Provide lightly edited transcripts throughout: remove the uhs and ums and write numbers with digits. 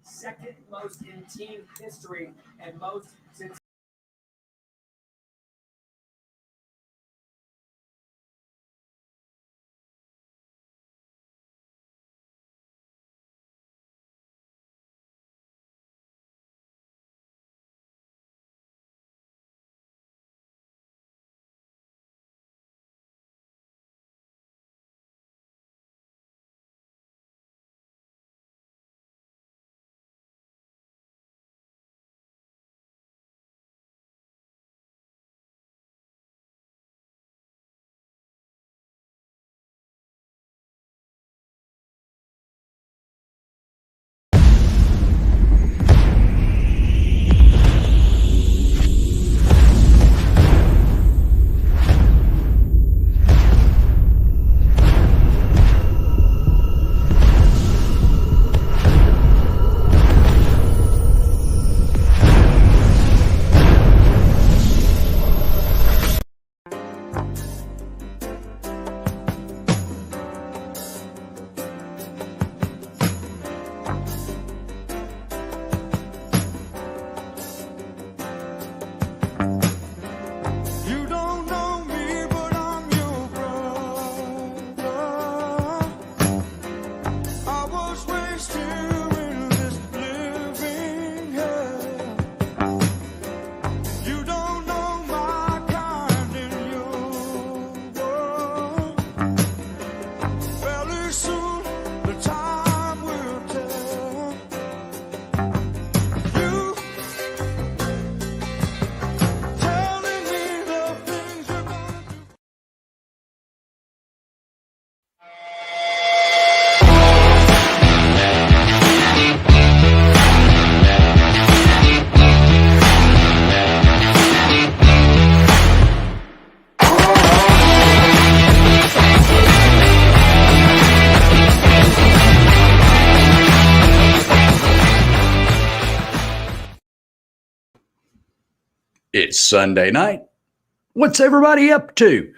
second most in team history and most since. It's Sunday night. What's everybody up to?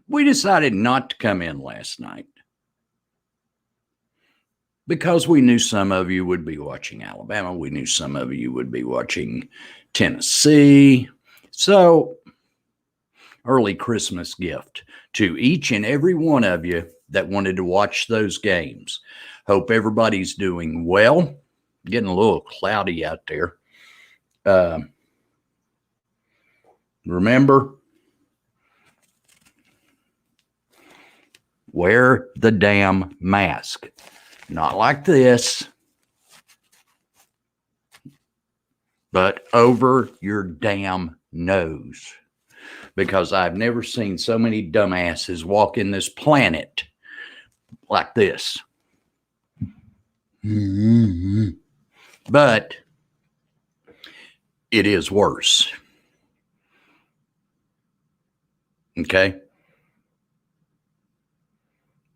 We decided not to come in last night because we knew some of you would be watching Alabama. We knew some of you would be watching Tennessee. So, early Christmas gift to each and every one of you that wanted to watch those games. Hope everybody's doing well. Getting a little cloudy out there. Remember, wear the damn mask. Not like this, but over your damn nose. Because I've never seen so many dumbasses walk in this planet like this. But it is worse. Okay?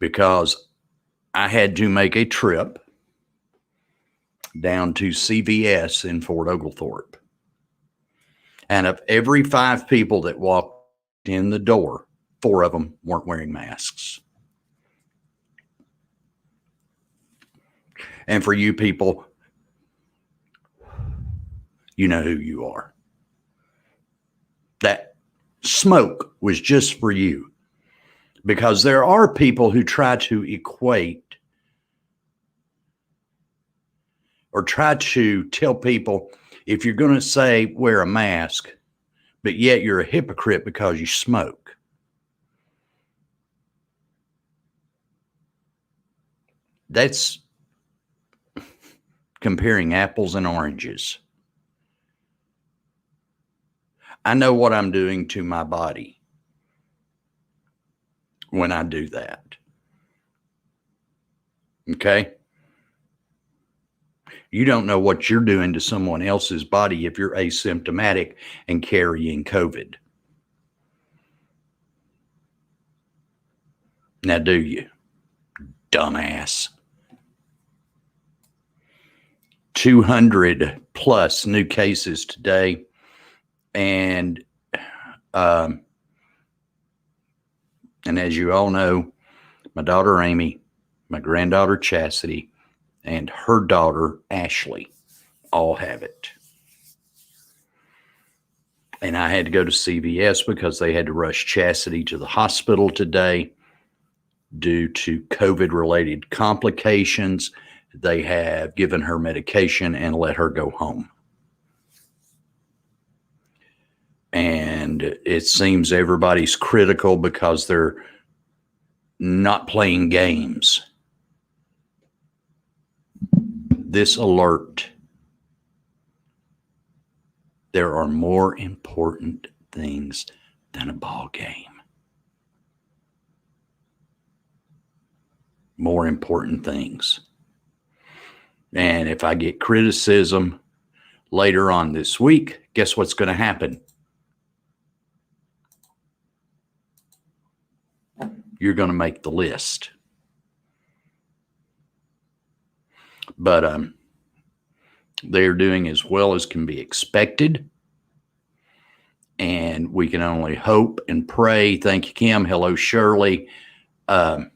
Because I had to make a trip down to CVS in Fort Oglethorpe. And of every 5 people that walked in the door, 4 of them weren't wearing masks. And for you people, you know who you are. That smoke was just for you. Because there are people who try to equate or try to tell people, if you're going to say wear a mask, but yet you're a hypocrite because you smoke. That's comparing apples and oranges. I know what I'm doing to my body when I do that. Okay? You don't know what you're doing to someone else's body if you're asymptomatic and carrying COVID. Now, do you? Dumbass. 200 plus new cases today. And as you all know, my daughter Amy, my granddaughter Chastity, and her daughter, Ashley, all have it. And I had to go to CVS because they had to rush Chastity to the hospital today due to COVID-related complications. They have given her medication and let her go home. And it seems everybody's critical because they're not playing games. This alert: there are more important things than a ball game. More important things. And if I get criticism later on this week, guess what's going to happen? You're going to make the list. But they're doing as well as can be expected. And we can only hope and pray. Thank you, Kim. Hello, Shirley. One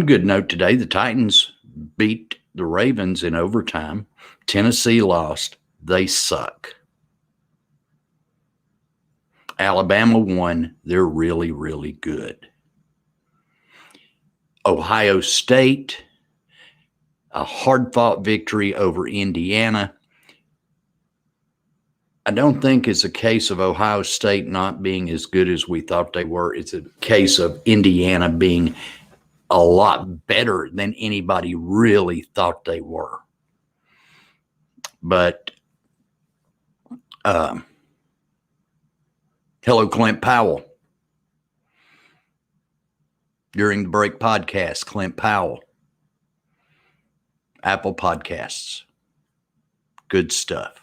good note today: the Titans beat the Ravens in overtime. Tennessee lost. They suck. Alabama won. They're really, really good. Ohio State, a hard-fought victory over Indiana. I don't think it's a case of Ohio State not being as good as we thought they were. It's a case of Indiana being a lot better than anybody really thought they were. But hello, Clint Powell. During the Break podcast, Clint Powell. Apple Podcasts. Good stuff.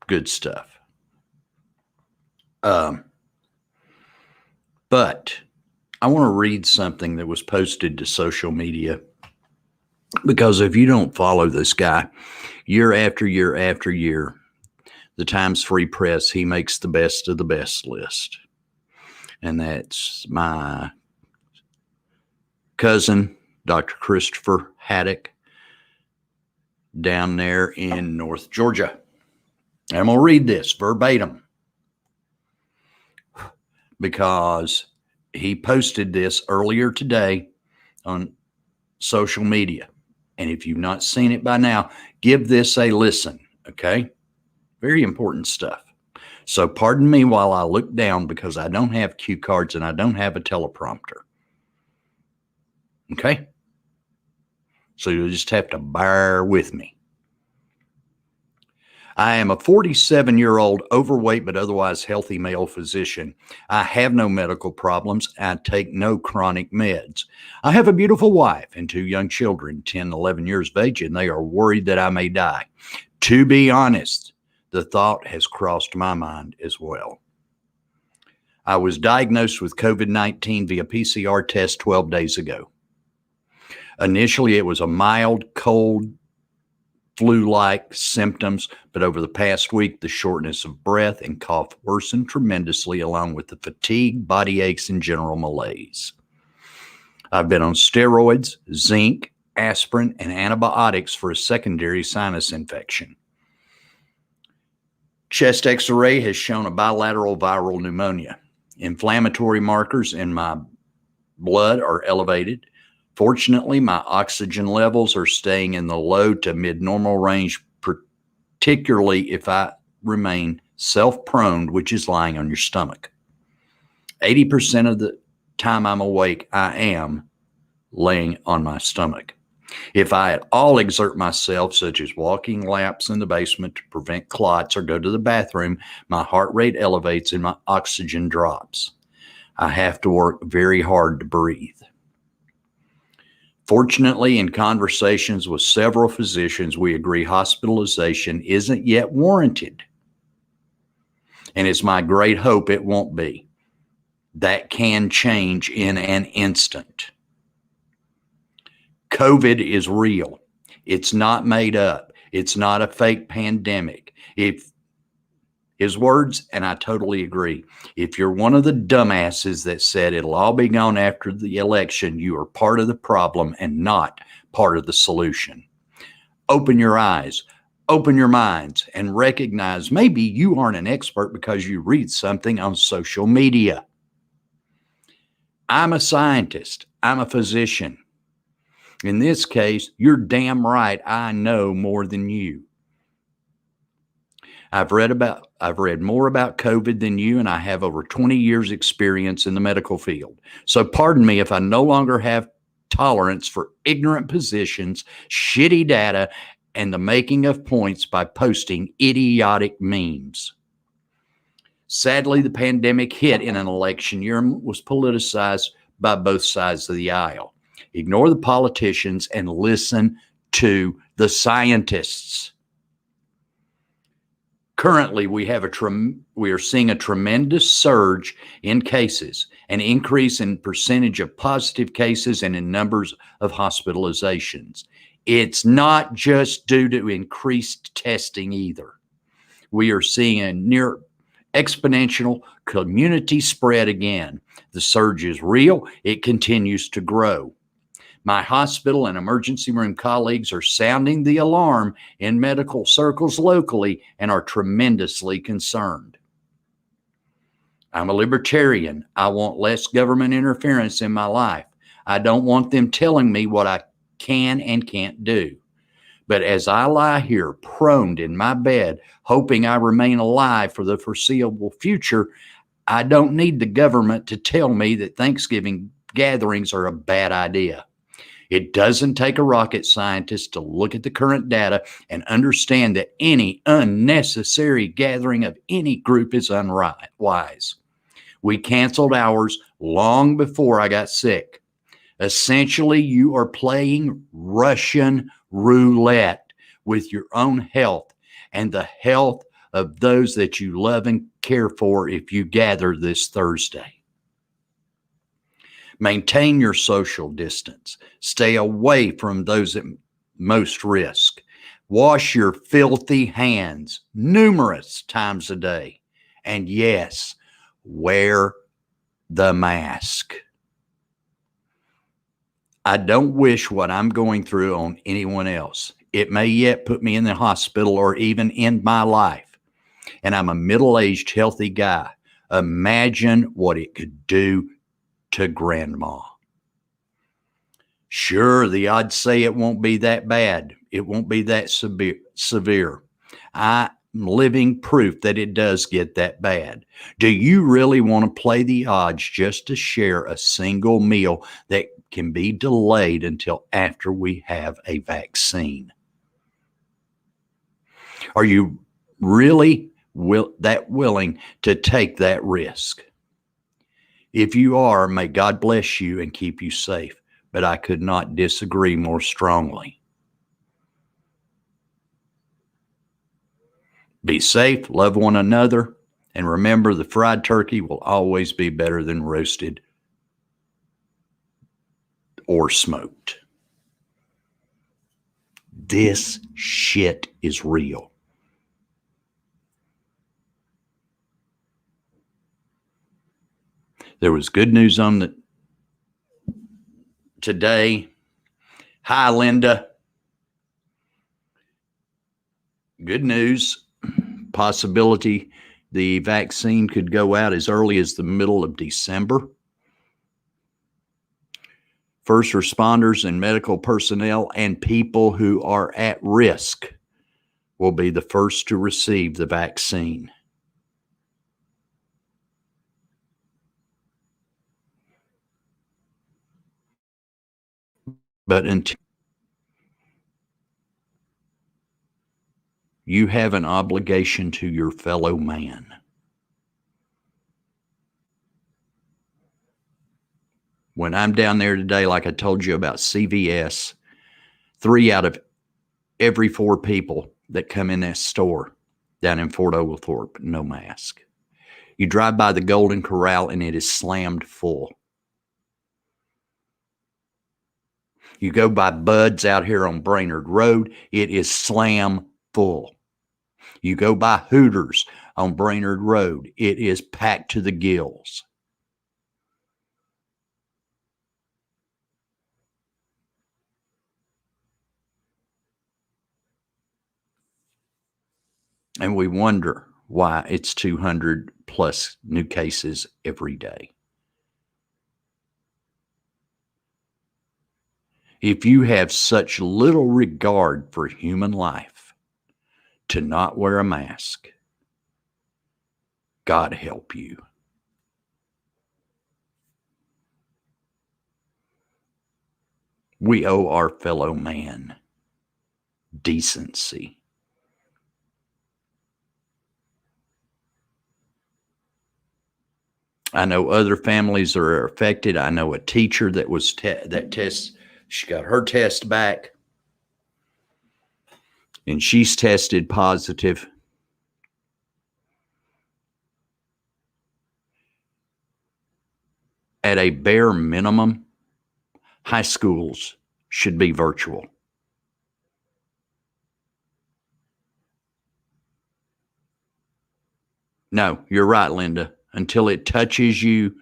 Good stuff. But I want to read something that was posted to social media, because if you don't follow this guy, year after year after year, the Times Free Press, he makes the best of the best list. And that's my cousin, Dr. Christopher Haddock, down there in North Georgia. And I'm going to read this verbatim because he posted this earlier today on social media. And if you've not seen it by now, give this a listen, okay? Very important stuff. So pardon me while I look down, because I don't have cue cards and I don't have a teleprompter. Okay? So you'll just have to bear with me. I am a 47-year-old overweight but otherwise healthy male physician. I have no medical problems. I take no chronic meds. I have a beautiful wife and 2 young children, 10 and 11 years of age, and they are worried that I may die. To be honest, the thought has crossed my mind as well. I was diagnosed with COVID-19 via PCR test 12 days ago. Initially, it was a mild cold, flu-like symptoms, but over the past week, the shortness of breath and cough worsened tremendously, along with the fatigue, body aches, and general malaise. I've been on steroids, zinc, aspirin, and antibiotics for a secondary sinus infection. Chest X-ray has shown a bilateral viral pneumonia. Inflammatory markers in my blood are elevated. Fortunately, my oxygen levels are staying in the low to mid-normal range, particularly if I remain self-prone, which is lying on your stomach. 80% of the time I'm awake, I am laying on my stomach. If I at all exert myself, such as walking laps in the basement to prevent clots or go to the bathroom, my heart rate elevates and my oxygen drops. I have to work very hard to breathe. Fortunately, in conversations with several physicians, we agree hospitalization isn't yet warranted. And it's my great hope it won't be. That can change in an instant. COVID is real. It's not made up. It's not a fake pandemic. If His words, and I totally agree. If you're one of the dumbasses that said it'll all be gone after the election, you are part of the problem and not part of the solution. Open your eyes, open your minds, and recognize maybe you aren't an expert because you read something on social media. I'm a scientist. I'm a physician. In this case, you're damn right. I know more than you. I've read more about COVID than you, and I have over 20 years experience in the medical field. So pardon me if I no longer have tolerance for ignorant positions, shitty data, and the making of points by posting idiotic memes. Sadly, the pandemic hit in an election year and was politicized by both sides of the aisle. Ignore the politicians and listen to the scientists. Currently, we are seeing a tremendous surge in cases, an increase in percentage of positive cases, and in numbers of hospitalizations. It's not just due to increased testing either. We are seeing a near exponential community spread again. The surge is real. It continues to grow. My hospital and emergency room colleagues are sounding the alarm in medical circles locally and are tremendously concerned. I'm a libertarian. I want less government interference in my life. I don't want them telling me what I can and can't do. But as I lie here prone in my bed, hoping I remain alive for the foreseeable future, I don't need the government to tell me that Thanksgiving gatherings are a bad idea. It doesn't take a rocket scientist to look at the current data and understand that any unnecessary gathering of any group is unwise. We canceled ours long before I got sick. Essentially, you are playing Russian roulette with your own health and the health of those that you love and care for if you gather this Thursday. Maintain your social distance. Stay away from those at most risk. Wash your filthy hands numerous times a day. And yes, wear the mask. I don't wish what I'm going through on anyone else. It may yet put me in the hospital or even end my life. And I'm a middle-aged, healthy guy. Imagine what it could do to grandma. Sure, the odds say it won't be that bad. It won't be that severe. I'm living proof that it does get that bad. Do you really want to play the odds just to share a single meal that can be delayed until after we have a vaccine? Are you really willing to take that risk? If you are, may God bless you and keep you safe, but I could not disagree more strongly. Be safe, love one another, and remember the fried turkey will always be better than roasted or smoked. This shit is real. There was good news on today. Hi, Linda. Good news. Possibility the vaccine could go out as early as the middle of December. First responders and medical personnel and people who are at risk will be the first to receive the vaccine. But until you have an obligation to your fellow man. When I'm down there today, like I told you about CVS, 3 out of every 4 people that come in that store down in Fort Oglethorpe, no mask. You drive by the Golden Corral and it is slammed full. You go by Bud's out here on Brainerd Road, it is slam full. You go by Hooters on Brainerd Road, it is packed to the gills. And we wonder why it's 200 plus new cases every day. If you have such little regard for human life to not wear a mask, God help you. We owe our fellow man decency. I know other families are affected. I know a teacher that was she got her test back and she's tested positive. At a bare minimum, high schools should be virtual. No, you're right, Linda. Until it touches you,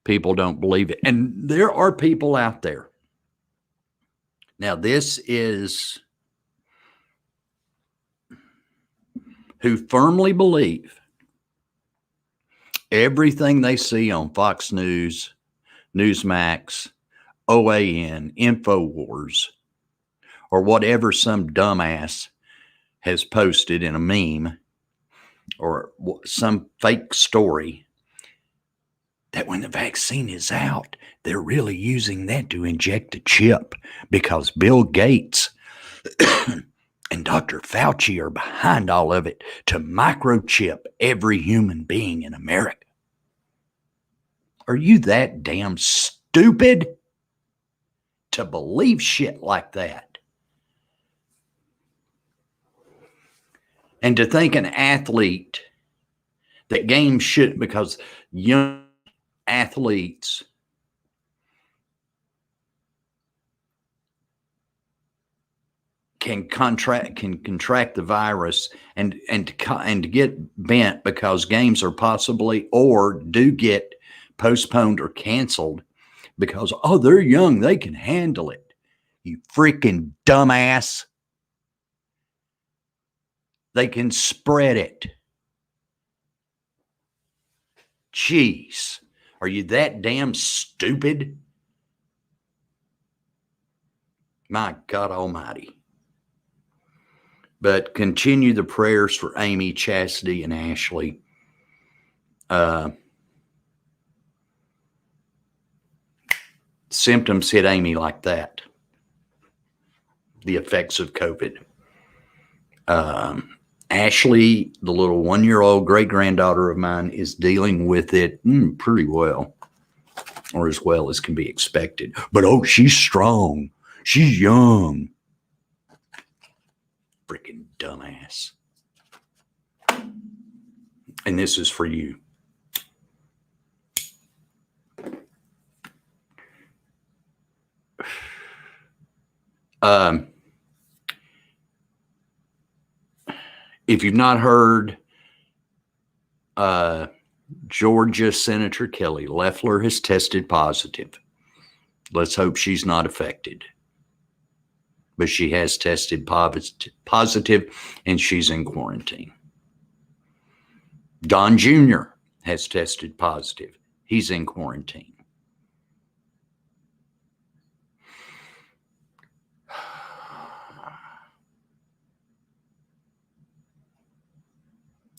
people don't believe it. And there are people out there. Now, this is who firmly believe everything they see on Fox News, Newsmax, OAN, InfoWars, or whatever some dumbass has posted in a meme or some fake story, that when the vaccine is out, they're really using that to inject a chip because Bill Gates and Dr. Fauci are behind all of it to microchip every human being in America. Are you that damn stupid to believe shit like that? And to think an athlete that games should, because young athletes can contract the virus and to get bent because games are possibly or do get postponed or canceled because, oh, they're young, they can handle it. You freaking dumbass. They can spread it. Jeez, are you that damn stupid? My God Almighty. But continue the prayers for Amy, Chastity, and Ashley. Symptoms hit Amy like that. The effects of COVID. Ashley, the little 1-year-old great-granddaughter of mine, is dealing with it pretty well, or as well as can be expected. But, oh, she's strong. She's young. Freaking dumbass. And this is for you. If you've not heard, Georgia Senator Kelly Loeffler has tested positive. Let's hope she's not affected. But she has tested positive and she's in quarantine. Don Jr. has tested positive. He's in quarantine.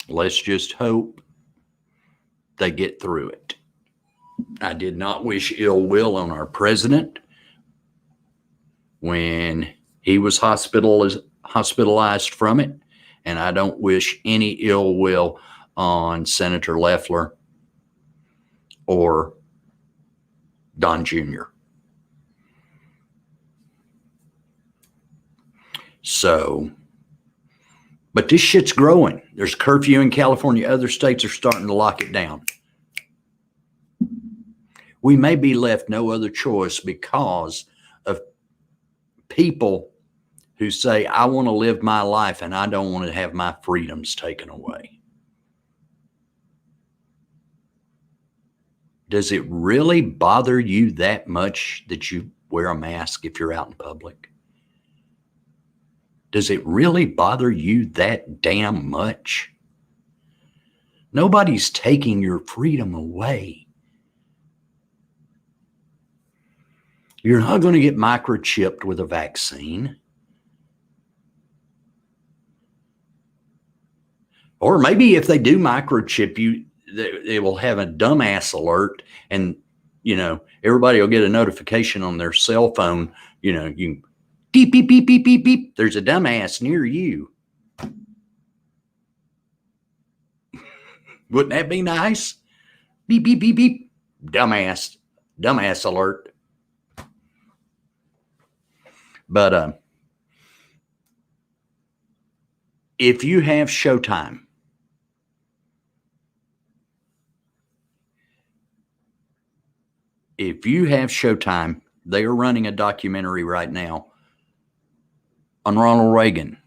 Let's just hope they get through it. I did not wish ill will on our president when he was hospitalized from it, and I don't wish any ill will on Senator Loeffler or Don Jr. So, but this shit's growing. There's curfew in California. Other states are starting to lock it down. We may be left no other choice because of people who say, I want to live my life and I don't want to have my freedoms taken away. Does it really bother you that much that you wear a mask if you're out in public? Does it really bother you that damn much? Nobody's taking your freedom away. You're not going to get microchipped with a vaccine. Or maybe if they do microchip you, they will have a dumbass alert, and everybody will get a notification on their cell phone. You beep beep beep beep beep beep. There's a dumbass near you. Wouldn't that be nice? Beep beep beep beep. Dumbass alert. But if you have Showtime, they are running a documentary right now on Ronald Reagan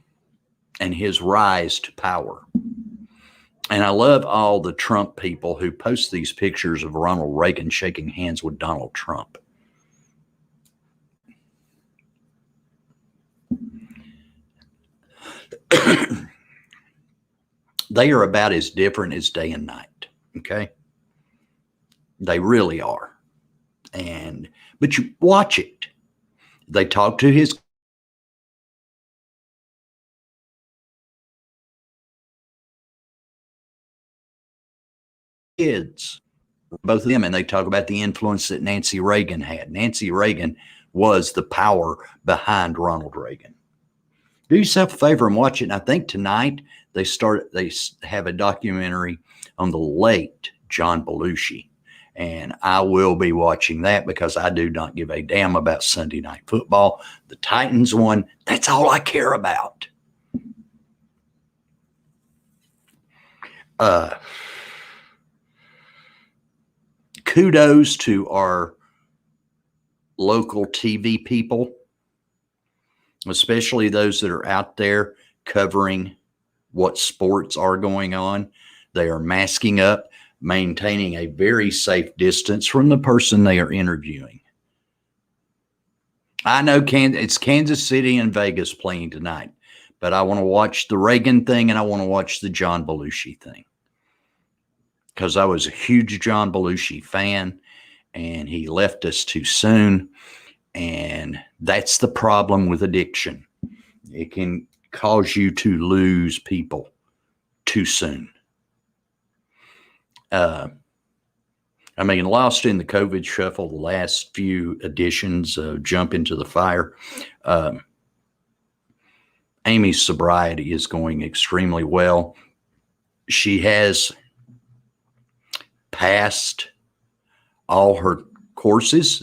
and his rise to power. And I love all the Trump people who post these pictures of Ronald Reagan shaking hands with Donald Trump. They are about as different as day and night. Okay. They really are. But you watch it. They talk to his kids, both of them, and they talk about the influence that Nancy Reagan had. Nancy Reagan was the power behind Ronald Reagan. Do yourself a favor and watch it. And I think tonight they have a documentary on the late John Belushi. And I will be watching that because I do not give a damn about Sunday Night Football. The Titans won. That's all I care about. Kudos to our local TV people, especially those that are out there covering what sports are going on. They are masking up, maintaining a very safe distance from the person they are interviewing. I know it's Kansas City and Vegas playing tonight, but I want to watch the Reagan thing and I want to watch the John Belushi thing because I was a huge John Belushi fan and he left us too soon. And that's the problem with addiction. It can cause you to lose people too soon. Lost in the COVID shuffle, the last few editions of Jump into the Fire. Amy's sobriety is going extremely well. She has passed all her courses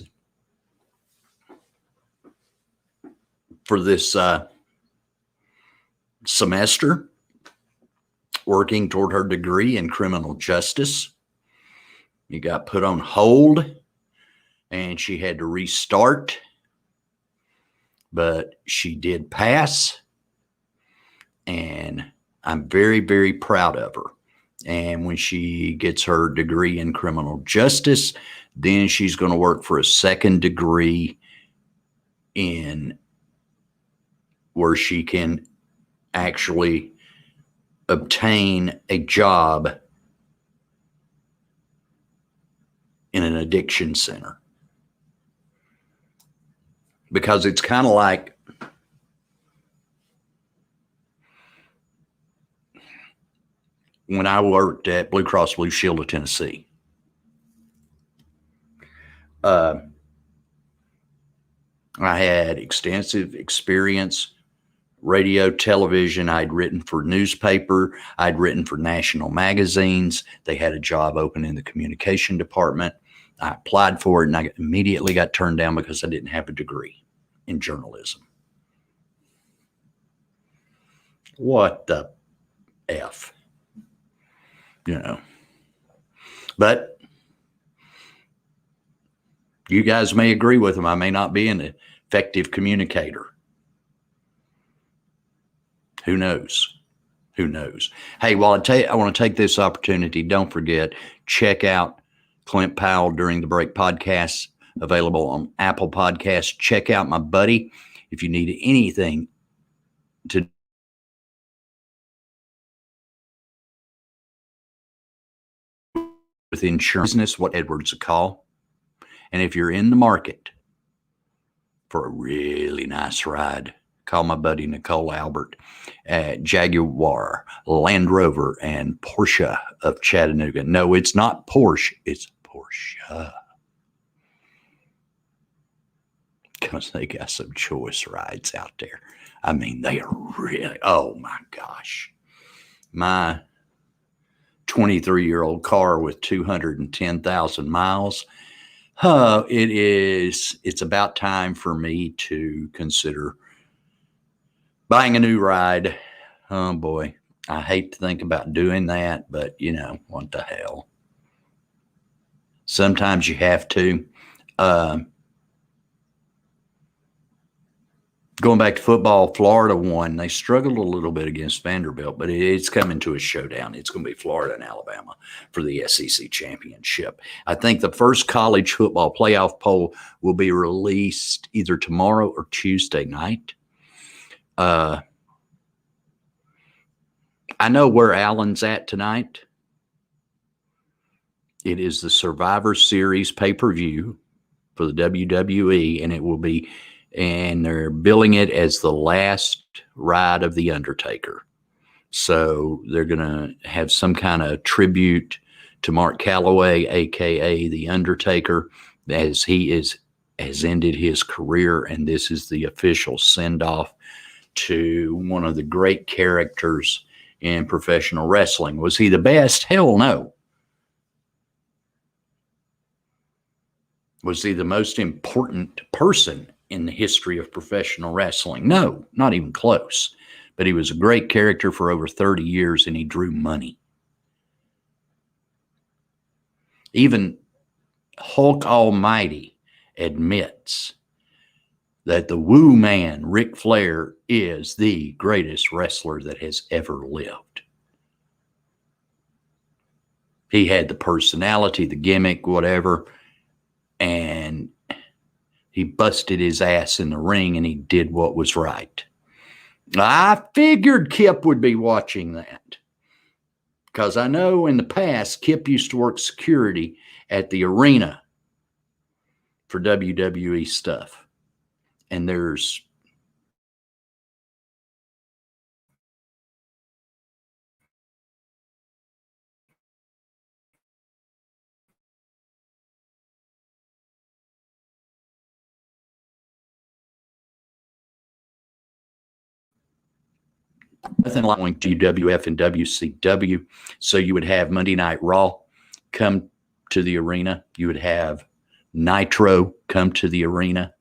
for this semester, working toward her degree in criminal justice. It got put on hold and she had to restart, but she did pass and I'm very, very proud of her. And when she gets her degree in criminal justice, then she's going to work for a second degree in where she can actually obtain a job in an addiction center. Because it's kind of like when I worked at Blue Cross Blue Shield of Tennessee. I had extensive experience, radio, television. I'd written for newspaper. I'd written for national magazines. They had a job open in the communication department. I applied for it and I immediately got turned down because I didn't have a degree in journalism. What the F? But you guys may agree with them. I may not be an effective communicator. Who knows? Who knows? Hey, while I want to take this opportunity, don't forget, check out Clint Powell During the Break podcast, available on Apple Podcasts. Check out my buddy if you need anything to with insurance business, what Edwards a call. And if you're in the market for a really nice ride, call my buddy Nicole Albert at Jaguar, Land Rover, and Porsche of Chattanooga. No, it's not Porsche, it's Porsche. Because they got some choice rides out there. I mean, they are really, oh my gosh. My 23-year-old car with 210,000 miles. It's about time for me to consider buying a new ride. Oh boy, I hate to think about doing that, but what the hell? Sometimes you have to. Going back to football, Florida won. They struggled a little bit against Vanderbilt, but it's coming to a showdown. It's going to be Florida and Alabama for the SEC championship. I think the first college football playoff poll will be released either tomorrow or Tuesday night. I know where Allen's at tonight. It is the Survivor Series pay-per-view for the WWE, and it will be, and they're billing it as the last ride of The Undertaker. So they're going to have some kind of tribute to Mark Calloway, a.k.a. The Undertaker, as he has ended his career, and this is the official send-off to one of the great characters in professional wrestling. Was he the best? Hell no. Was he the most important person in the history of professional wrestling? No, not even close. But he was a great character for over 30 years, and he drew money. Even Hulk Almighty admits that the Woo Man, Ric Flair, is the greatest wrestler that has ever lived. He had the personality, the gimmick, whatever, and he busted his ass in the ring, and he did what was right. I figured Kip would be watching that, because I know in the past, Kip used to work security at the arena for WWE stuff. And there's nothing like GWF and WCW. So you would have Monday Night Raw come to the arena. You would have Nitro come to the arena,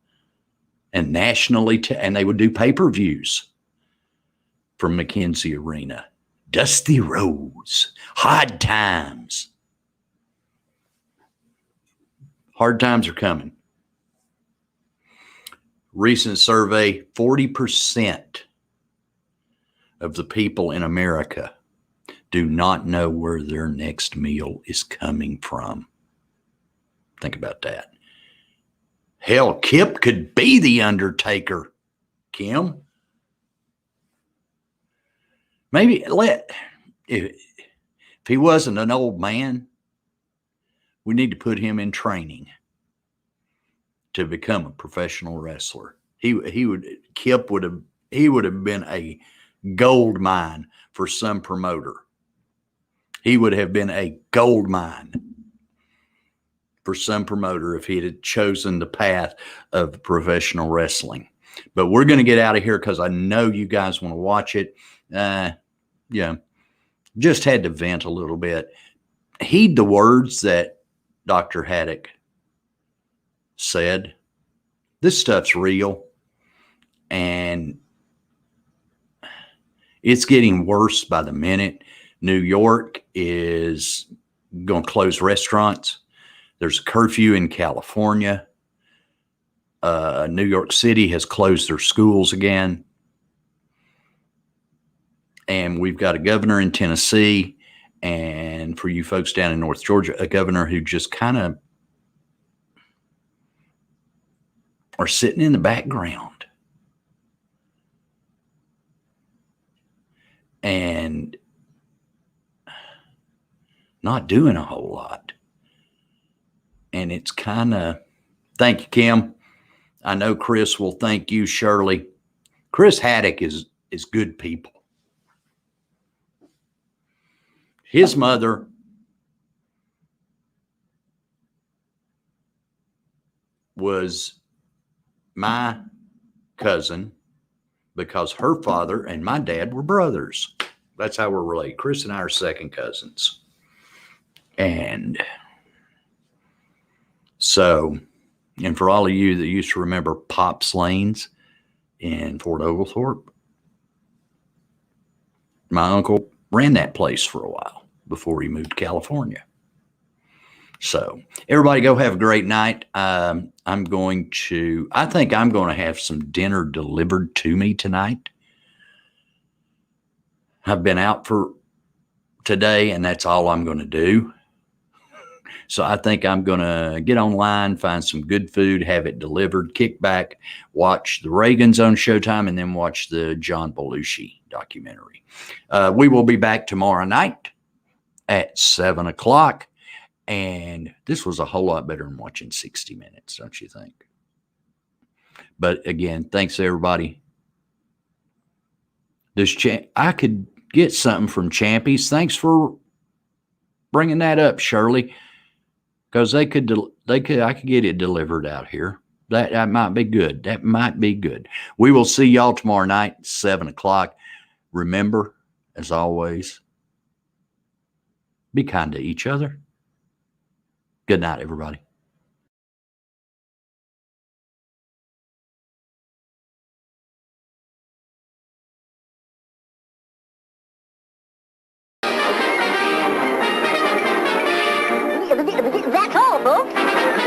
and nationally, and they would do pay-per-views from McKenzie Arena. Dusty Rhodes, Hard Times. Hard times are coming. Recent survey, 40% of the people in America do not know where their next meal is coming from. Think about that. Hell, Kip could be the Undertaker, Kim. Maybe if he wasn't an old man, we need to put him in training to become a professional wrestler. Kip would have been a gold mine for some promoter. He would have been a gold mine for some promoter if he had chosen the path of professional wrestling. But we're going to get out of here because I know you guys want to watch it. Just had to vent a little bit. Heed the words that Dr. Haddock said. This stuff's real, and it's getting worse by the minute. New York is going to close restaurants. There's a curfew in California. New York City has closed their schools again. And we've got a governor in Tennessee, and for you folks down in North Georgia, a governor who just kind of are sitting in the background. And not doing a whole lot. And it's kind of, thank you, Kim. I know Chris will thank you, Shirley. Chris Haddock is good people. His mother was my cousin because her father and my dad were brothers. That's how we're related. Chris and I are second cousins. And so, and for all of you that used to remember Pop's Lanes in Fort Oglethorpe, my uncle ran that place for a while before he moved to California. So everybody go have a great night. I think I'm going to have some dinner delivered to me tonight. I've been out for today, and that's all I'm going to do. So I think I'm going to get online, find some good food, have it delivered, kick back, watch the Reagans on Showtime, and then watch the John Belushi documentary. We will be back tomorrow night at 7 o'clock. And this was a whole lot better than watching 60 Minutes, don't you think? But again, thanks everybody. I could get something from Champy's. Thanks for bringing that up, Shirley. Because I could get it delivered out here. That might be good. That might be good. We will see y'all tomorrow night, 7 o'clock. Remember, as always, be kind to each other. Good night, everybody. That's all, folks.